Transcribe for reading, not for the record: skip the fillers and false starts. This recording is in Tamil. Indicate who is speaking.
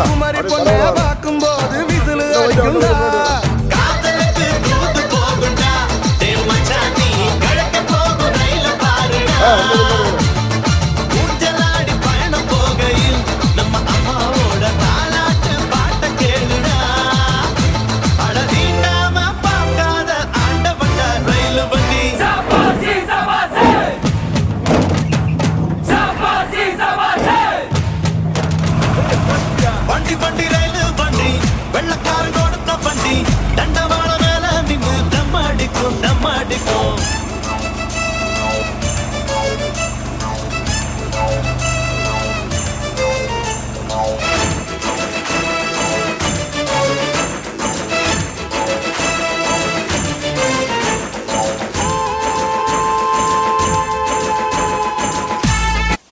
Speaker 1: குமரி பொண்ணை பார்க்கும் போது விசிலு அடிக்கும்டா.
Speaker 2: காதலுக்கு தூது போகுண்டா தேவ் மச்சான் நீ கிழக்க போகும் ரயில பாருடா. ஊஞ்சலாடி பயணம் போகையில் நம்ம அம்மாவோட தாலாட்டு பாட்ட கேளுடா. அட நீண்டாம பார்க்காத ஆண்டவண்ட ரயில் வண்டி. வண்டி வண்டி